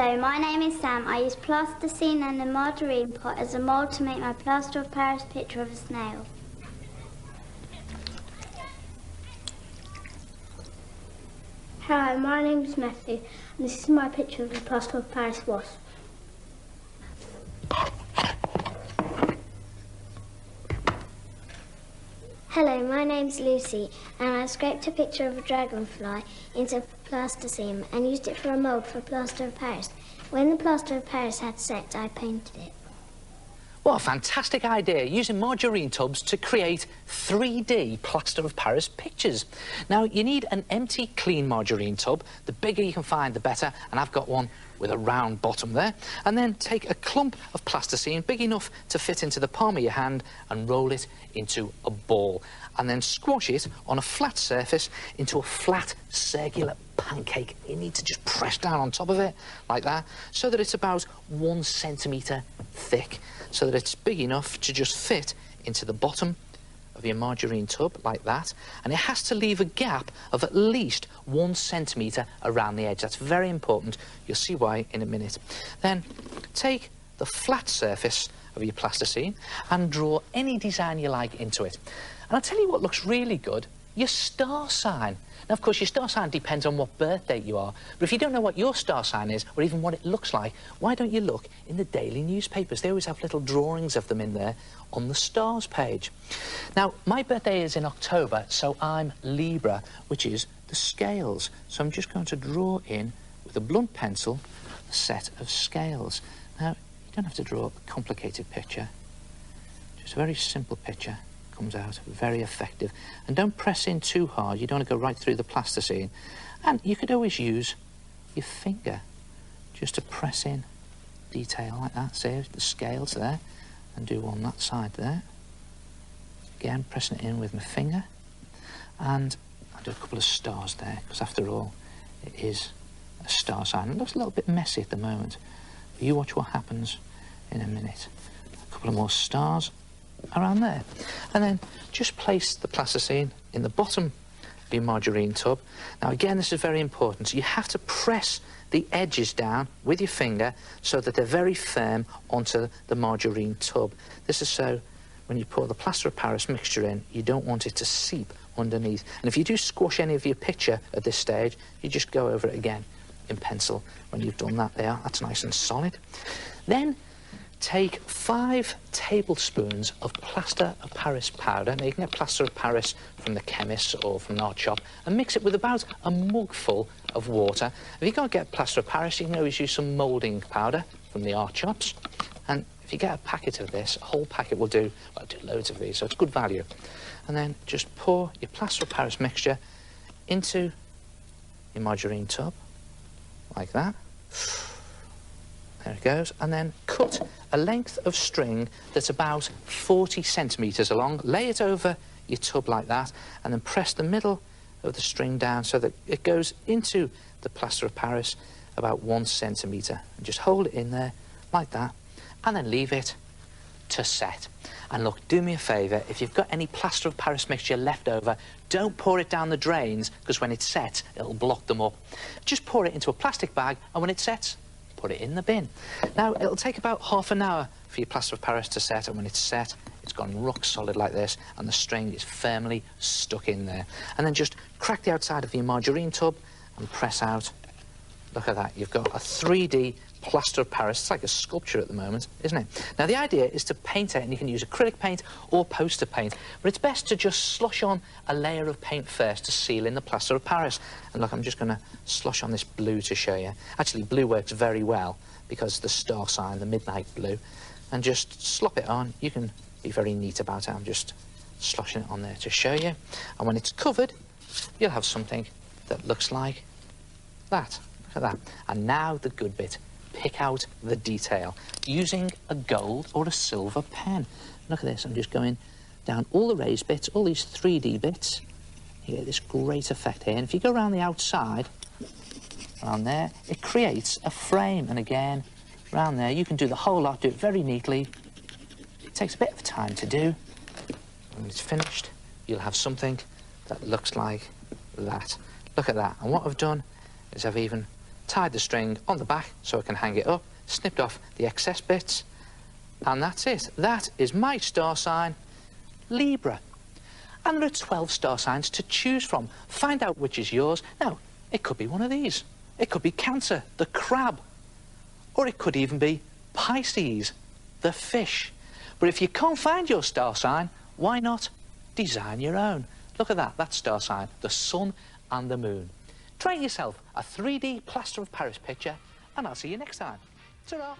Hello, my name is Sam. I use plasticine and a margarine pot as a mould to make my Plaster of Paris picture of a snail. Hi, my name is Matthew, and this is my picture of the Plaster of Paris wasp. Hello, my name's Lucy, and I scraped a picture of a dragonfly into plasticine and used it for a mould for Plaster of Paris. When the Plaster of Paris had set, I painted it. What a fantastic idea, using margarine tubs to create 3D Plaster of Paris pictures. Now, you need an empty, clean margarine tub. The bigger you can find, the better, and I've got one with a round bottom there. And then take a clump of plasticine, big enough to fit into the palm of your hand, and roll it into a ball. And then squash it on a flat surface into a flat, circular pancake. You need to just press down on top of it, like that, so that it's about 1 centimetre thick, so that it's big enough to just fit into the bottom of your margarine tub, like that. And it has to leave a gap of at least 1 centimetre around the edge. That's very important. You'll see why in a minute. Then take the flat surface of your plasticine and draw any design you like into it. And I'll tell you what looks really good, your star sign. Now, of course, your star sign depends on what birth date you are, but if you don't know what your star sign is, or even what it looks like, why don't you look in the daily newspapers? They always have little drawings of them in there on the stars page. Now, my birthday is in October, so I'm Libra, which is the scales. So I'm just going to draw in, with a blunt pencil, a set of scales. Now, you don't have to draw a complicated picture, just a very simple picture. Comes out very effective, and don't press in too hard. You don't want to go right through the plasticine. And you could always use your finger just to press in detail like that. See the scales there, and do on that side there. Again, pressing it in with my finger, and I'll do a couple of stars there, because after all, it is a star sign. It looks a little bit messy at the moment, but you watch what happens in a minute. A couple of more stars around there, and then just place the plasticine in the bottom of your margarine tub. Now again, this is very important. You have to press the edges down with your finger so that they're very firm onto the margarine tub. This is so when you pour the Plaster of Paris mixture in, you don't want it to seep underneath. And if you do squash any of your picture at this stage, you just go over it again in pencil. When you've done that there, that's nice and solid. Then take 5 tablespoons of Plaster of Paris powder. Now, you can get Plaster of Paris from the chemist or from an art shop, and mix it with about a mugful of water. If you can't get Plaster of Paris, you can always use some moulding powder from the art shops. And if you get a packet of this, a whole packet will do, well, do loads of these, so it's good value. And then just pour your Plaster of Paris mixture into your margarine tub, like that. There it goes. And then cut a length of string that's about 40 centimetres long. Lay it over your tub like that, and then press the middle of the string down so that it goes into the Plaster of Paris about 1 centimetre. And just hold it in there like that, and then leave it to set. And look, do me a favour, if you've got any Plaster of Paris mixture left over, don't pour it down the drains, because when it sets, it'll block them up. Just pour it into a plastic bag, and when it sets, put it in the bin. Now, it'll take about half an hour for your Plaster of Paris to set, and when it's set, it's gone rock solid like this, and the string is firmly stuck in there. And then just crack the outside of your margarine tub and press out. Look at that, you've got a 3D Plaster of Paris. It's like a sculpture at the moment, isn't it? Now, the idea is to paint it, and you can use acrylic paint or poster paint, but it's best to just slosh on a layer of paint first to seal in the Plaster of Paris. And look, I'm just going to slosh on this blue to show you. Actually, blue works very well because the star sign, the midnight blue, and just slop it on. You can be very neat about it. I'm just sloshing it on there to show you. And when it's covered, you'll have something that looks like that. Look at that. And now the good bit. Pick out the detail using a gold or a silver pen. Look at this, I'm just going down all the raised bits, all these 3D bits. You get this great effect here. And if you go around the outside, around there, it creates a frame. And again, around there, you can do the whole lot, do it very neatly. It takes a bit of time to do. When it's finished, you'll have something that looks like that. Look at that. And what I've done is I've even tied the string on the back so I can hang it up, snipped off the excess bits, and that's it. That is my star sign, Libra. And there are 12 star signs to choose from. Find out which is yours. Now, it could be one of these. It could be Cancer, the crab. Or it could even be Pisces, the fish. But if you can't find your star sign, why not design your own? Look at that, that star sign, the sun and the moon. Try yourself a 3D plaster of Paris picture, and I'll see you next time. Ta-ra!